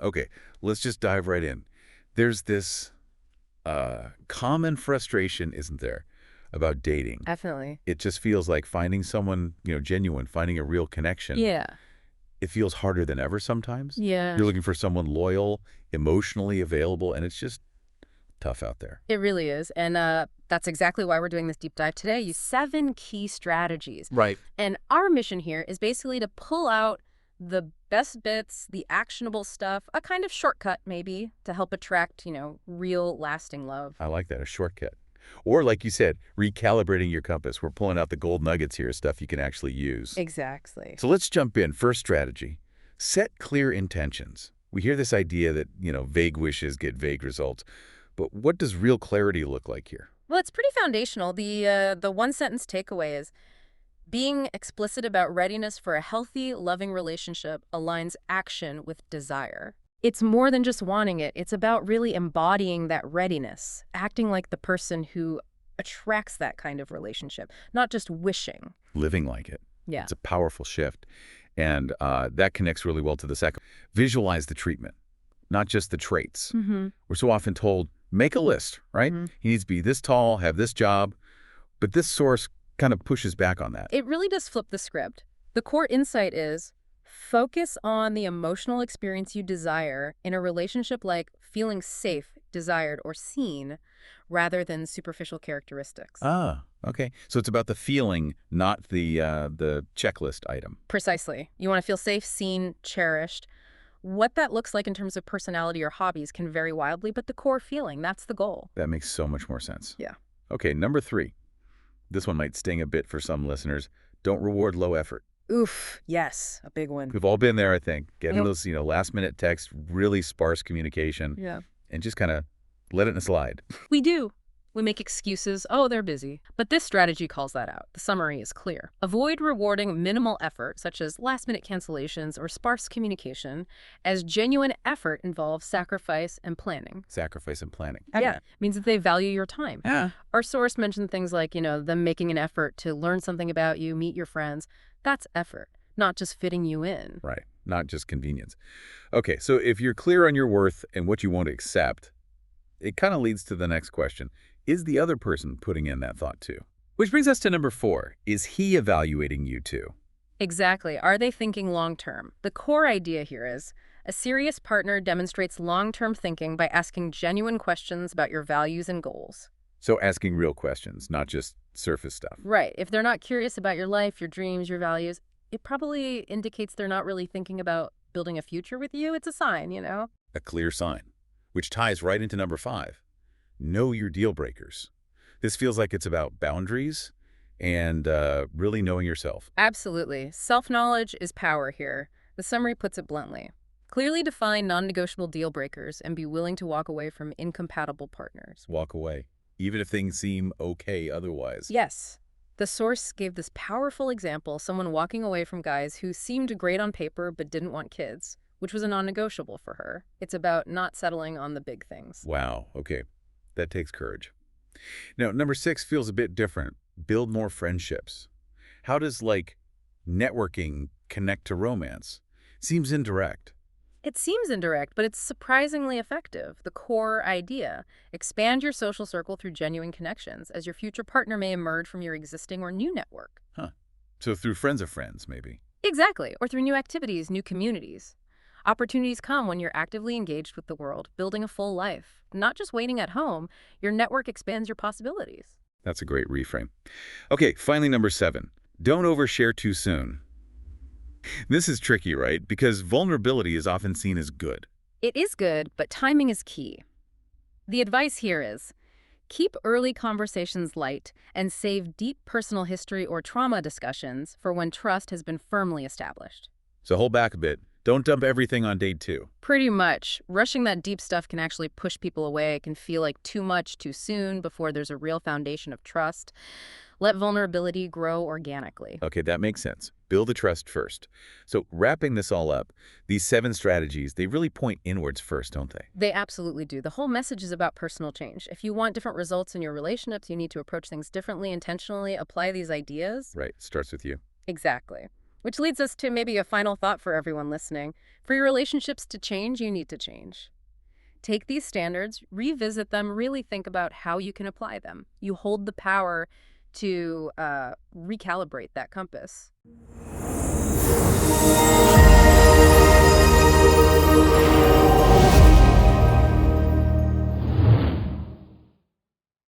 Okay, let's just dive right in. There's this common frustration, isn't there, about dating? Definitely. It just feels like finding someone, genuine, finding a real connection. Yeah. It feels harder than ever sometimes. Yeah. You're looking for someone loyal, emotionally available, and it's just tough out there. It really is. And that's exactly why we're doing this deep dive today. Use 7 key strategies. Right. And our mission here is basically to pull out the best bits, the actionable stuff, a kind of shortcut maybe to help attract, real lasting love. I like that, a shortcut. Or like you said, recalibrating your compass. We're pulling out the gold nuggets here, stuff you can actually use. Exactly. So let's jump in. First strategy, set clear intentions. We hear this idea that, vague wishes get vague results. But what does real clarity look like here? Well, it's pretty foundational. The one sentence takeaway is being explicit about readiness for a healthy, loving relationship aligns action with desire. It's more than just wanting it. It's about really embodying that readiness, acting like the person who attracts that kind of relationship, not just wishing. Living like it. Yeah. It's a powerful shift. And that connects really well to the second. Visualize the treatment, not just the traits. Mm-hmm. We're so often told, make a list, right? Mm-hmm. He needs to be this tall, have this job. But this source kind of pushes back on that. It really does flip the script. The core insight is focus on the emotional experience you desire in a relationship, like feeling safe, desired, or seen, rather than superficial characteristics. Ah, okay. So it's about the feeling, not the checklist item. Precisely. You want to feel safe, seen, cherished. What that looks like in terms of personality or hobbies can vary wildly, but the core feeling, that's the goal. That makes so much more sense. Yeah. Okay, number 3. This one might sting a bit for some listeners. Don't reward low effort. Oof. Yes. A big one. We've all been there, I think. Getting Yep. those, last-minute texts, really sparse communication, Yeah. and just kind of let it slide. We do. We make excuses. Oh, they're busy. But this strategy calls that out. The summary is clear. Avoid rewarding minimal effort, such as last-minute cancellations or sparse communication, as genuine effort involves sacrifice and planning. Sacrifice and planning. Yeah. It means that they value your time. Yeah. Our source mentioned things like, them making an effort to learn something about you, meet your friends. That's effort, not just fitting you in. Right. Not just convenience. Okay, so if you're clear on your worth and what you want to accept, it kind of leads to the next question. Is the other person putting in that thought too? Which brings us to number 4. Is he evaluating you too? Exactly. Are they thinking long-term? The core idea here is a serious partner demonstrates long-term thinking by asking genuine questions about your values and goals. So asking real questions, not just surface stuff. Right. If they're not curious about your life, your dreams, your values, it probably indicates they're not really thinking about building a future with you. It's a sign. A clear sign, which ties right into number 5. Know your deal breakers. This feels like it's about boundaries and really knowing yourself. Absolutely. Self-knowledge is power here. The summary puts it bluntly. Clearly define non-negotiable deal breakers and be willing to walk away from incompatible partners. Walk away, even if things seem okay otherwise. Yes. The source gave this powerful example, someone walking away from guys who seemed great on paper but didn't want kids, which was a non-negotiable for her. It's about not settling on the big things. Wow, okay. That takes courage. Now, number 6 feels a bit different. Build more friendships. How does, networking connect to romance? Seems indirect. It seems indirect, but it's surprisingly effective. The core idea. Expand your social circle through genuine connections, as your future partner may emerge from your existing or new network. Huh. So through friends of friends, maybe. Exactly, or through new activities, new communities. Opportunities come when you're actively engaged with the world, building a full life. Not just waiting at home, your network expands your possibilities. That's a great reframe. Okay, finally, number 7. Don't overshare too soon. This is tricky, right? Because vulnerability is often seen as good. It is good, but timing is key. The advice here is keep early conversations light and save deep personal history or trauma discussions for when trust has been firmly established. So hold back a bit. Don't dump everything on date 2. Pretty much. Rushing that deep stuff can actually push people away. It can feel like too much too soon before there's a real foundation of trust. Let vulnerability grow organically. Okay, that makes sense. Build the trust first. So wrapping this all up, these 7 strategies, they really point inwards first, don't they? They absolutely do. The whole message is about personal change. If you want different results in your relationships, you need to approach things differently, intentionally, apply these ideas. Right, starts with you. Exactly. Which leads us to maybe a final thought for everyone listening. For your relationships to change, you need to change. Take these standards, revisit them, really think about how you can apply them. You hold the power to recalibrate that compass.